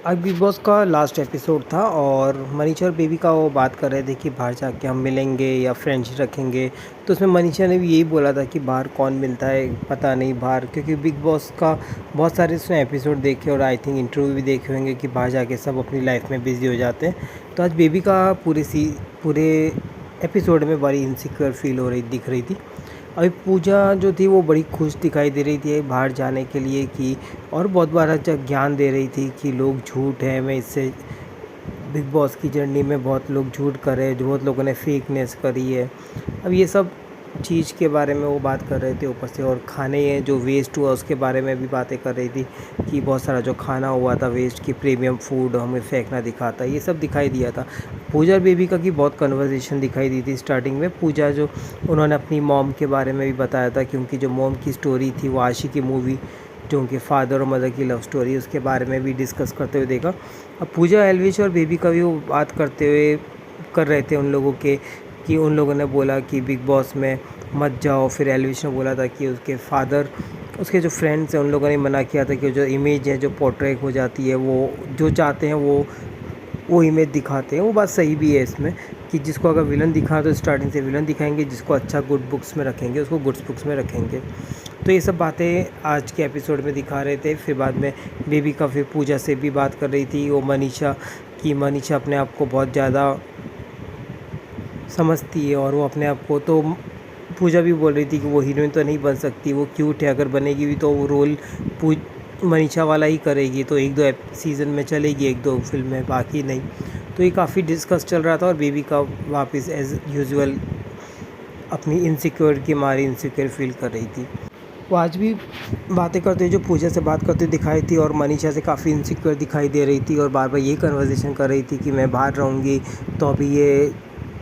आज big boss का last episode था और मनीषा और बेबी का वो बात कर रहे थे कि बाहर जाके हम मिलेंगे या फ्रेंडशिप रखेंगे। तो उसमें मनीषा ने भी यही बोला था कि बाहर कौन मिलता है पता नहीं बाहर, क्योंकि बिग बॉस का बहुत सारे उसने एपिसोड देखे और आई थिंक इंटरव्यू भी देखे होंगे कि बाहर जाके सब अपनी लाइफ में बिजी हो जाते हैं। तो आज बेबी का पूरे एपिसोड में बड़ी इनसिक्योर फील हो रही दिख रही थी। अभी पूजा जो थी वो बड़ी खुश दिखाई दे रही थी बाहर जाने के लिए कि, और बहुत बार ज्ञान दे रही थी कि लोग झूठ हैं, मैं इससे बिग बॉस की जर्नी में बहुत लोग झूठ कर रहे हैं, बहुत लोगों ने फेकनेस करी है। अब ये सब चीज़ के बारे में वो बात कर रहे थे ऊपर से, और खाने जो वेस्ट हुआ उसके बारे में भी बातें कर रही थी कि बहुत सारा जो खाना हुआ था वेस्ट की, प्रीमियम फूड हमें फेंकना दिखाता, ये सब दिखाई दिया था। पूजा और बेबी का की बहुत कन्वर्सेशन दिखाई दी थी स्टार्टिंग में। पूजा जो उन्होंने अपनी मॉम के बारे में भी बताया था कि उनकी जो मॉम की स्टोरी थी वो आशी की मूवी, जो उनके फादर और मदर की लव स्टोरी, उसके बारे में भी डिस्कस करते हुए देखा। अब पूजा एल्विश और बेबी का भी वो बात करते हुए कर रहे थे उन लोगों के, कि उन लोगों ने बोला कि बिग बॉस में मत जाओ। फिर एल्विश ने बोला था कि उसके फादर, उसके जो फ्रेंड्स हैं उन लोगों ने मना किया था कि जो इमेज है जो पोर्ट्रेट हो जाती है वो जो चाहते हैं वो इमेज दिखाते हैं। वो बात सही भी है इसमें कि जिसको अगर विलन दिखा तो स्टार्टिंग से विलन दिखाएंगे, जिसको अच्छा गुड बुक्स में रखेंगे उसको गुड्स बुक्स में रखेंगे। तो ये सब बातें आज के एपिसोड में दिखा रहे थे। फिर बाद में बेबी का फिर पूजा से भी बात कर रही थी वो मनीषा की, मनीषा अपने आप को बहुत ज़्यादा समझती है और वो अपने आप को, तो पूजा भी बोल रही थी कि वो हीरोइन तो नहीं बन सकती, वो क्यूट है, अगर बनेगी भी तो वो रोल मनीषा वाला ही करेगी, तो एक दो सीज़न में चलेगी, एक दो फिल्म में, बाकी नहीं। तो ये काफ़ी डिस्कस चल रहा था और बेबी का वापस एज यूजुअल अपनी इनसिक्योर की मारी इनसिक्योर फील कर रही थी। वो आज भी बातें करते हुए जो पूजा से बात करते दिखाई थी और मनीषा से काफ़ी इनसिक्योर दिखाई दे रही थी और बार बार ये कन्वर्सेशन कर रही थी कि मैं बाहर रहूँगी तो अभी ये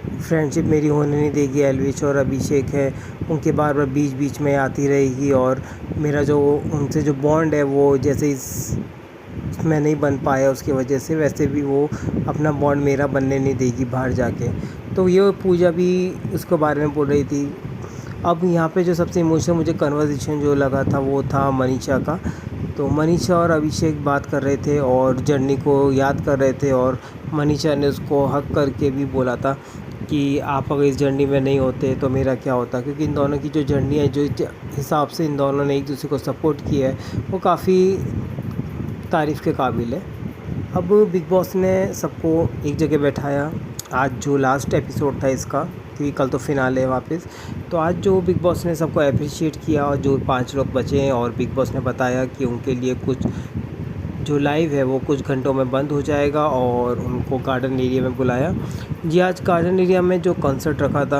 फ्रेंडशिप मेरी होने नहीं देगी। एल्विश और अभिषेक है, उनके बार बार बीच बीच में आती रहेगी और मेरा जो उनसे जो बॉन्ड है वो जैसे इसमें नहीं बन पाया उसकी वजह से, वैसे भी वो अपना बॉन्ड मेरा बनने नहीं देगी बाहर जाके। तो ये पूजा भी उसके बारे में बोल रही थी। अब यहाँ पे जो सबसे इमोशनल मुझे कन्वर्सेशन जो लगा था वो था मनीषा का। तो मनीषा और अभिषेक बात कर रहे थे और जर्नी को याद कर रहे थे और मनीषा ने उसको हक करके भी बोला था कि आप अगर इस जर्नी में नहीं होते तो मेरा क्या होता, क्योंकि इन दोनों की जो जर्नी है, जो हिसाब से इन दोनों ने एक दूसरे को सपोर्ट किया है, वो काफ़ी तारीफ़ के काबिल है। अब बिग बॉस ने सबको एक जगह बैठाया आज जो लास्ट एपिसोड था इसका, क्योंकि कल तो फिनाले है वापस। तो आज जो बिग बॉस ने सबको अप्रिशिएट किया और जो 5 लोग बचे हैं, और बिग बॉस ने बताया कि उनके लिए कुछ जो लाइव है वो कुछ घंटों में बंद हो जाएगा और उनको गार्डन एरिया में बुलाया। जी, आज गार्डन एरिया में जो कॉन्सर्ट रखा था,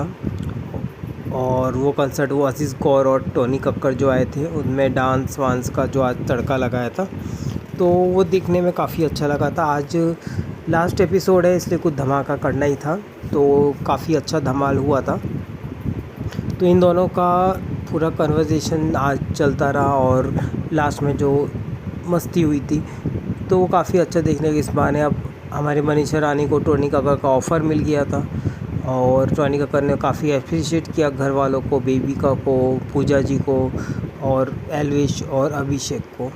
और वो कॉन्सर्ट वो आशीष कौर और टोनी कक्कर जो आए थे, उनमें डांस वांस का जो आज तड़का लगाया था, तो वो देखने में काफ़ी अच्छा लगा था। आज लास्ट एपिसोड है इसलिए कुछ धमाका करना ही था, तो काफ़ी अच्छा धमाल हुआ था। तो इन दोनों का पूरा कन्वर्सेशन आज चलता रहा और लास्ट में जो मस्ती हुई थी तो वो काफ़ी अच्छा देखने के इस बहाने। अब हमारे मनीषा रानी को टोनी कक्कर का ऑफ़र मिल गया था और टोनी कक्कर ने काफ़ी अप्रिशिएट किया घर वालों को, बेबी का को, पूजा जी को और एल्विश और अभिषेक को।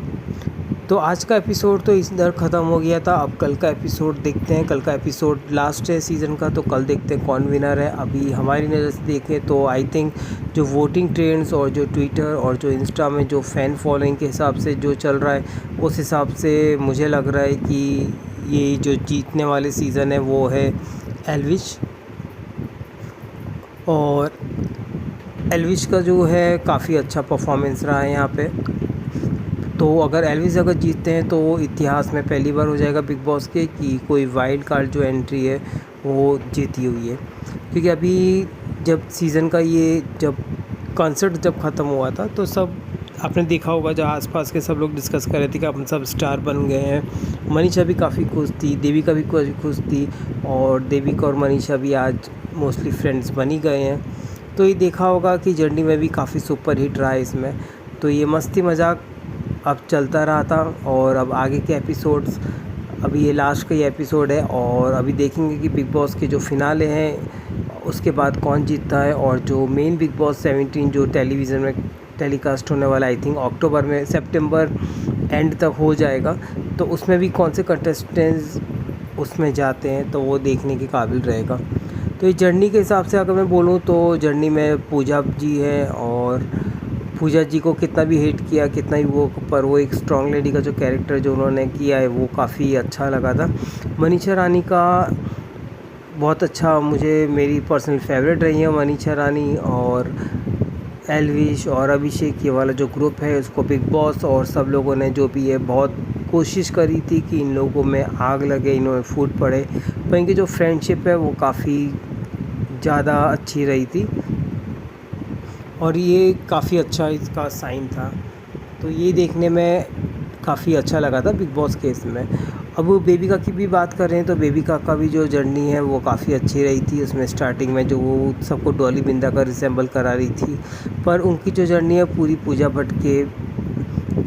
तो आज का एपिसोड तो इधर ख़त्म हो गया था। अब कल का एपिसोड देखते हैं। कल का एपिसोड लास्ट है सीज़न का, तो कल देखते हैं कौन विनर है। अभी हमारी नज़र से देखें तो आई थिंक जो वोटिंग ट्रेंड्स और जो ट्विटर और जो इंस्टा में जो फ़ैन फॉलोइंग के हिसाब से जो चल रहा है, उस हिसाब से मुझे लग रहा है कि ये जो जीतने वाले सीज़न है वो है एल्विश। और एल्विश का जो है काफ़ी अच्छा परफॉर्मेंस रहा है यहाँ पे। तो अगर एल्विश अगर जीतते हैं तो इतिहास में पहली बार हो जाएगा बिग बॉस के कि कोई वाइल्ड कार्ड जो एंट्री है वो जीती हुई है। क्योंकि अभी जब सीज़न का ये जब कॉन्सर्ट जब ख़त्म हुआ था तो सब आपने देखा होगा, जो आसपास के सब लोग डिस्कस कर रहे थे कि अपन सब स्टार बन गए हैं। मनीषा भी काफ़ी खुश थी, देविका भी काफ़ी खुश थी, और देविका और मनीषा भी आज मोस्टली फ्रेंड्स बन ही गए हैं। तो ये देखा होगा कि जर्नी में भी काफ़ी सुपर हिट रहा है इसमें। तो ये मस्ती मजाक अब चलता रहा था और अब आगे के एपिसोड्स, अभी ये लास्ट का ही एपिसोड है और अभी देखेंगे कि बिग बॉस के जो फिनाले हैं उसके बाद कौन जीतता है। और जो मेन बिग बॉस 17 जो टेलीविज़न में टेलीकास्ट होने वाला, आई थिंक अक्टूबर में, सितंबर एंड तक हो जाएगा। तो उसमें भी कौन से कंटेस्टेंट्स उसमें जाते हैं, तो वो देखने के काबिल रहेगा। तो ये जर्नी के हिसाब से अगर मैं बोलूँ तो जर्नी में पूजा जी है, और पूजा जी को कितना भी हिट किया, कितना भी वो, पर वो एक स्ट्रॉन्ग लेडी का जो कैरेक्टर जो उन्होंने किया है वो काफ़ी अच्छा लगा था। मनीषा रानी का बहुत अच्छा, मुझे मेरी पर्सनल फेवरेट रही है मनीषा रानी। और एल्विश और अभिषेक ये वाला जो ग्रुप है उसको बिग बॉस और सब लोगों ने जो भी है बहुत कोशिश करी थी कि इन लोगों में आग लगे, इन्होंने फूट पड़े, पर इनकी जो फ्रेंडशिप है वो काफ़ी ज़्यादा अच्छी रही थी, और ये काफ़ी अच्छा इसका साइन था। तो ये देखने में काफ़ी अच्छा लगा था बिग बॉस केस में। अब बेबिका की भी बात करें तो बेबिका का भी जो जर्नी है वो काफ़ी अच्छी रही थी। उसमें स्टार्टिंग में जो वो सबको डॉली बिंदा का रिसेंबल करा रही थी, पर उनकी जो जर्नी है पूरी पूजा भट्ट के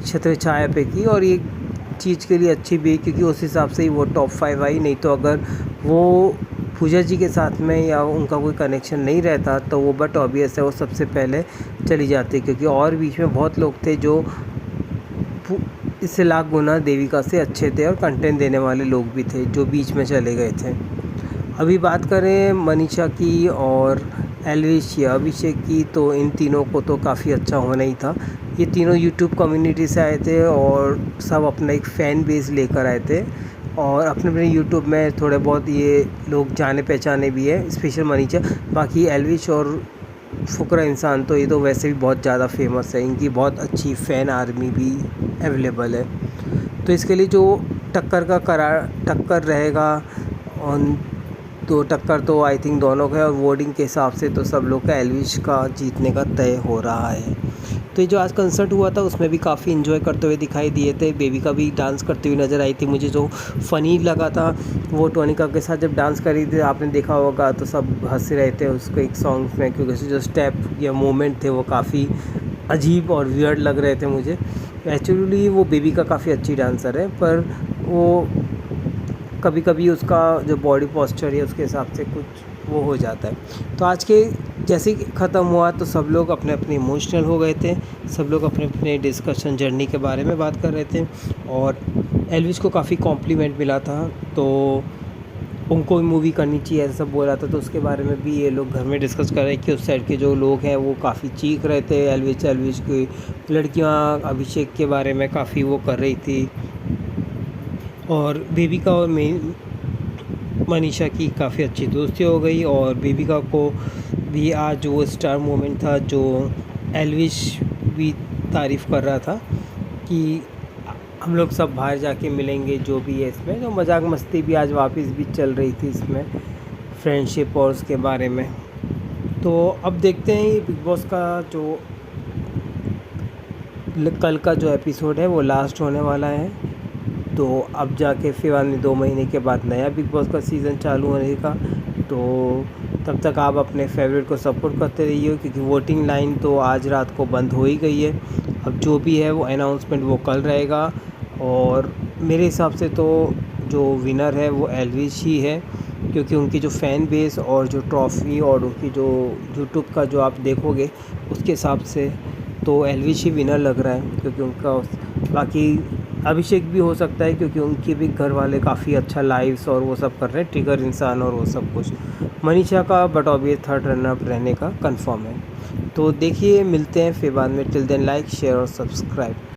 छत्र छाया पे की, और ये चीज़ के लिए अच्छी भी, क्योंकि उस हिसाब से ही वो टॉप 5 आई। नहीं तो अगर वो पूजा जी के साथ में या उनका कोई कनेक्शन नहीं रहता तो वो बट ऑब्वियस है वो सबसे पहले चली जाती, क्योंकि और बीच में बहुत लोग थे जो इससे लाख गुना देविका से अच्छे थे और कंटेंट देने वाले लोग भी थे जो बीच में चले गए थे। अभी बात करें मनीषा की और एल्विश या अभिषेक की, तो इन तीनों को तो काफ़ी अच्छा होना ही था। ये तीनों यूट्यूब कम्युनिटी से आए थे और सब अपना एक फ़ैन बेस लेकर आए थे, और अपने अपने यूट्यूब में थोड़े बहुत ये लोग जाने पहचाने भी है, स्पेशल मनीषा। बाकी एल्विश और फुकरा इंसान तो ये तो वैसे भी बहुत ज़्यादा फेमस है, इनकी बहुत अच्छी फ़ैन आर्मी भी अवेलेबल है। तो इसके लिए जो टक्कर रहेगा, और तो टक्कर तो आई थिंक दोनों का है, और वोटिंग के हिसाब से तो सब लोग का एल्विश का जीतने का तय हो रहा है। तो ये जो आज कंसर्ट हुआ था उसमें भी काफ़ी इन्जॉय करते हुए दिखाई दिए थे। बेबी का भी डांस करती हुई नज़र आई थी। मुझे जो फ़नी लगा था वो टोनिका के साथ जब डांस करी थी, आपने देखा होगा, तो सब हंस रहे थे उसको एक सॉन्ग में, क्योंकि उसके जो स्टेप या मूवमेंट थे वो काफ़ी अजीब और वियर्ड लग रहे थे मुझे। एक्चुअली वो बेबी का काफ़ी अच्छी डांसर है, पर वो कभी कभी उसका जो बॉडी पोस्चर है उसके हिसाब से कुछ वो हो जाता है। तो आज के जैसे ही ख़त्म हुआ तो सब लोग अपने अपने इमोशनल हो गए थे, सब लोग अपने अपने डिस्कशन जर्नी के बारे में बात कर रहे थे, और एल्विश को काफ़ी कॉम्प्लीमेंट मिला था, तो उनको भी मूवी करनी चाहिए ऐसा सब बोला था। तो उसके बारे में भी ये लोग घर में डिस्कस कर रहे हैं कि उस साइड के जो लोग हैं वो काफ़ी चीख रहे थे। एल्विश की लड़कियाँ अभिषेक के बारे में काफ़ी वो कर रही थी, और बेबिका और मनीषा की काफ़ी अच्छी दोस्ती हो गई, और बेबिका को भी आज वो स्टार मोमेंट था जो एल्विश भी तारीफ़ कर रहा था कि हम लोग सब बाहर जाके मिलेंगे, जो भी है इसमें जो मजाक मस्ती भी आज वापस भी चल रही थी इसमें, फ्रेंडशिप और उसके बारे में। तो अब देखते हैं ये बिग बॉस का जो कल का जो एपिसोड है वो लास्ट होने वाला है, तो अब जाके फिर 2 महीने के बाद नया बिग बॉस का सीज़न चालू होने का। तो तब तक आप अपने फेवरेट को सपोर्ट करते रहिए, क्योंकि वोटिंग लाइन तो आज रात को बंद हो ही गई है। अब जो भी है वो अनाउंसमेंट वो कल रहेगा, और मेरे हिसाब से तो जो विनर है वो एल्विश ही है, क्योंकि उनकी जो फ़ैन बेस और जो ट्रॉफ़ी और उनकी जो यूट्यूब का जो आप देखोगे उसके हिसाब से तो एल्विश ही विनर लग रहा है, क्योंकि उनका बाकी अभिषेक भी हो सकता है, क्योंकि उनके भी घर वाले काफ़ी अच्छा लाइव्स और वो सब कर रहे हैं, ट्रिगर इंसान और वो सब कुछ। मनीषा का बट ऑब्वियस थर्ड रनअप रहने का कंफर्म है। तो देखिए, मिलते हैं फिर बाद में। टिल देन लाइक शेयर और सब्सक्राइब।